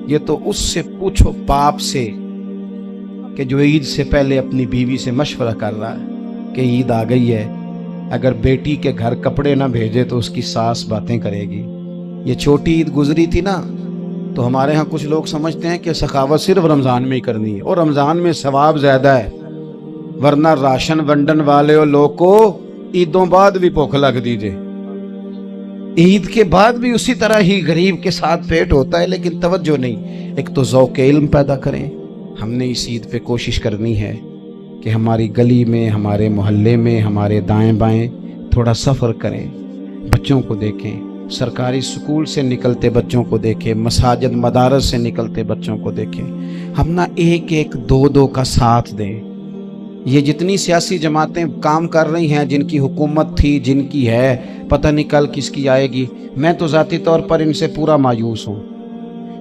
یہ تو اس سے پوچھو باپ سے کہ جو عید سے پہلے اپنی بیوی سے مشورہ کر رہا ہے کہ عید آ گئی ہے، اگر بیٹی کے گھر کپڑے نہ بھیجے تو اس کی ساس باتیں کرے گی۔ یہ چھوٹی عید گزری تھی نا، تو ہمارے ہاں کچھ لوگ سمجھتے ہیں کہ سخاوت صرف رمضان میں ہی کرنی ہے، اور رمضان میں ثواب زیادہ ہے، ورنہ راشن ونڈن والے لوگ کو عیدوں بعد بھی بھوک لگ دیجئے، عید کے بعد بھی اسی طرح ہی غریب کے ساتھ پیٹ ہوتا ہے، لیکن توجہ نہیں۔ ایک تو ذوق علم پیدا کریں۔ ہم نے اس عید پہ کوشش کرنی ہے کہ ہماری گلی میں، ہمارے محلے میں، ہمارے دائیں بائیں تھوڑا سفر کریں، بچوں کو دیکھیں، سرکاری سکول سے نکلتے بچوں کو دیکھیں، مساجد مدارس سے نکلتے بچوں کو دیکھیں۔ ہم نہ ایک ایک دو دو کا ساتھ دیں۔ یہ جتنی سیاسی جماعتیں کام کر رہی ہیں، جن کی حکومت تھی، جن کی ہے، پتہ نہیں کل کس کی آئے گی، میں تو ذاتی طور پر ان سے پورا مایوس ہوں۔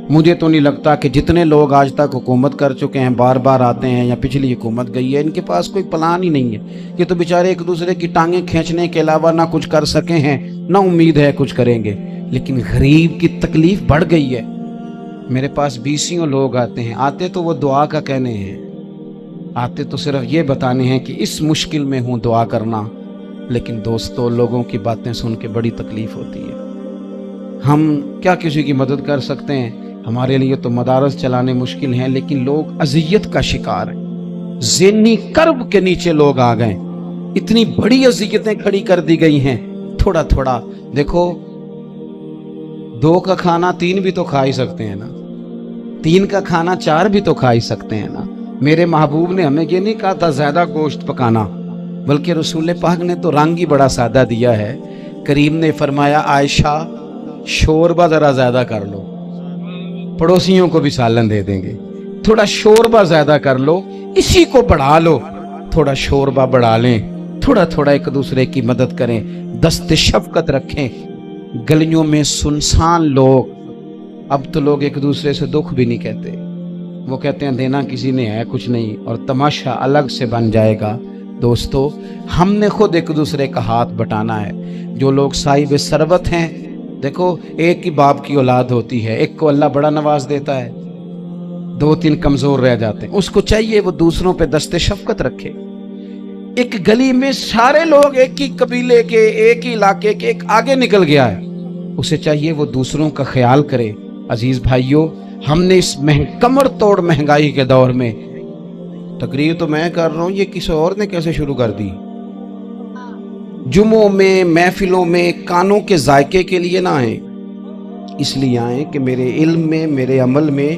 مجھے تو نہیں لگتا کہ جتنے لوگ آج تک حکومت کر چکے ہیں، بار بار آتے ہیں یا پچھلی حکومت گئی ہے، ان کے پاس کوئی پلان ہی نہیں ہے۔ یہ تو بیچارے ایک دوسرے کی ٹانگیں کھینچنے کے علاوہ نہ کچھ کر سکے ہیں، نہ امید ہے کچھ کریں گے۔ لیکن غریب کی تکلیف بڑھ گئی ہے۔ میرے پاس بیسیوں لوگ آتے ہیں، آتے تو وہ دعا کا کہنے ہیں، آتے تو صرف یہ بتانے ہیں کہ اس مشکل میں ہوں، دعا کرنا۔ لیکن دوستو، لوگوں کی باتیں سن کے بڑی تکلیف ہوتی ہے۔ ہم کیا کسی کی مدد کر سکتے ہیں؟ ہمارے لیے تو مدارس چلانے مشکل ہیں، لیکن لوگ اذیت کا شکار ہیں۔ ذہنی کرب کے نیچے لوگ آ گئے، اتنی بڑی اذیتیں کھڑی کر دی گئی ہیں۔ تھوڑا تھوڑا دیکھو، 2 کا کھانا 3 بھی تو کھا ہی سکتے ہیں نا، 3 کا کھانا 4 بھی تو کھا ہی سکتے ہیں نا۔ میرے محبوب نے ہمیں یہ نہیں کہا تھا زیادہ گوشت پکانا، بلکہ رسول پاک نے تو رنگ ہی بڑا سادہ دیا ہے۔ کریم نے فرمایا، عائشہ شوربہ ذرا زیادہ کر لو، پڑوسیوں کو بھی سالن دے دیں گے، تھوڑا شوربہ زیادہ کر لو، اسی کو بڑھا لو، تھوڑا شوربہ بڑھا لیں، تھوڑا تھوڑا ایک دوسرے کی مدد کریں، دست شفقت رکھیں۔ گلیوں میں سنسان لوگ، اب تو لوگ ایک دوسرے سے دکھ بھی نہیں کہتے، وہ کہتے ہیں دینا کسی نے ہے کچھ نہیں، اور تماشا الگ سے بن جائے گا۔ دوستو، ہم نے خود ایک دوسرے کا ہاتھ بٹانا ہے۔ جو لوگ صاحب ثروت ہیں، دیکھو ایک ہی باپ کی اولاد ہوتی ہے، ایک کو اللہ بڑا نواز دیتا ہے، 2-3 کمزور رہ جاتے ہیں، اس کو چاہیے وہ دوسروں پہ دست شفقت رکھے۔ ایک گلی میں سارے لوگ ایک ہی قبیلے کے، ایک ہی علاقے کے، ایک آگے نکل گیا ہے، اسے چاہیے وہ دوسروں کا خیال کرے۔ عزیز بھائیوں، ہم نے اس کمر توڑ مہنگائی کے دور میں، تقریر تو میں کر رہا ہوں، یہ کسی اور نے کیسے شروع کر دی؟ جمعوں میں، محفلوں میں کانوں کے ذائقے کے لیے نہ آئیں، اس لیے آئیں کہ میرے علم میں، میرے عمل میں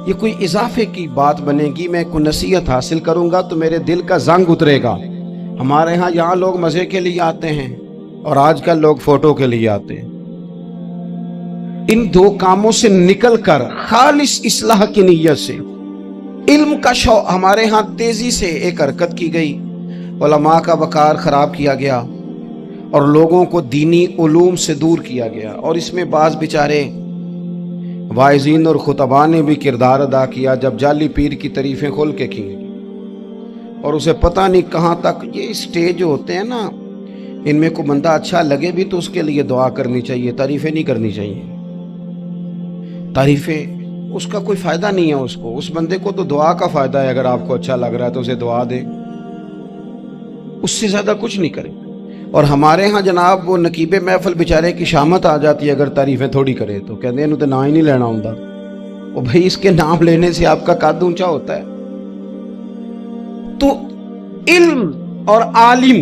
یہ کوئی اضافے کی بات بنے گی، میں کوئی نصیحت حاصل کروں گا تو میرے دل کا زنگ اترے گا۔ ہمارے ہاں یہاں لوگ مزے کے لیے آتے ہیں، اور آج کل لوگ فوٹو کے لیے آتے ہیں۔ ان 2 کاموں سے نکل کر خالص اصلاح کی نیت سے علم کا شوق، ہمارے ہاں تیزی سے ایک حرکت کی گئی، علماء کا وقار خراب کیا گیا اور لوگوں کو دینی علوم سے دور کیا گیا، اور اس میں بعض بیچارے واعظین اور خطباء نے بھی کردار ادا کیا، جب جعلی پیر کی تعریفیں کھول کے کی اور اسے پتہ نہیں کہاں تک۔ یہ اسٹیج ہوتے ہیں نا، ان میں کوئی بندہ اچھا لگے بھی تو اس کے لیے دعا کرنی چاہیے، تعریفیں نہیں کرنی چاہیے۔ تعریفیں اس کا کوئی فائدہ نہیں ہے، اس بندے کو تو دعا کا فائدہ ہے۔ اگر آپ کو اچھا لگ رہا ہے تو اسے دعا دیں، اس سے زیادہ کچھ نہیں کریں۔ اور ہمارے ہاں جناب وہ نقیب محفل بیچارے کی شامت آ جاتی ہے اگر تعریفیں تھوڑی کرے تو، کہتے ہیں انہوں تو نام ہی نہیں لینا ہوتا۔ وہ بھائی، اس کے نام لینے سے آپ کا قد اونچا ہوتا ہے۔ تو علم اور عالم،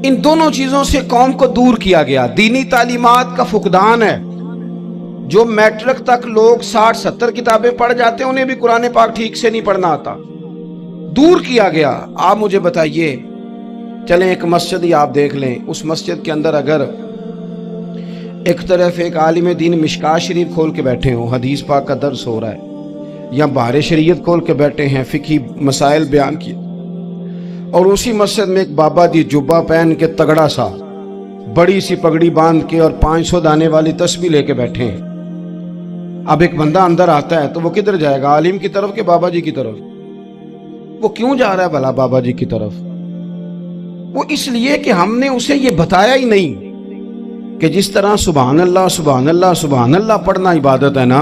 ان دونوں چیزوں سے قوم کو دور کیا گیا۔ دینی تعلیمات کا فقدان ہے۔ جو میٹرک تک لوگ 60-70 کتابیں پڑھ جاتے ہیں، انہیں بھی قرآن پاک ٹھیک سے نہیں پڑھنا آتا، دور کیا گیا۔ آپ مجھے بتائیے، چلیں ایک مسجد ہی آپ دیکھ لیں، اس مسجد کے اندر اگر ایک طرف ایک عالم دین مشکاہ شریف کھول کے بیٹھے ہوں، حدیث پاک کا درس ہو رہا ہے، یا بحر شریعت کھول کے بیٹھے ہیں، فقہی مسائل بیان کیے، اور اسی مسجد میں ایک بابا جی جبہ پہن کے تگڑا سا، بڑی سی پگڑی باندھ کے اور 500 دانے والی تسبیح لے کے بیٹھے ہیں، اب ایک بندہ اندر آتا ہے تو وہ کدھر جائے گا؟ عالم کی طرف کہ بابا جی کی طرف؟ وہ کیوں جا رہا ہے بھلا بابا جی کی طرف؟ وہ اس لیے کہ ہم نے اسے یہ بتایا ہی نہیں کہ جس طرح سبحان اللہ سبحان اللہ سبحان اللہ پڑھنا عبادت ہے نا،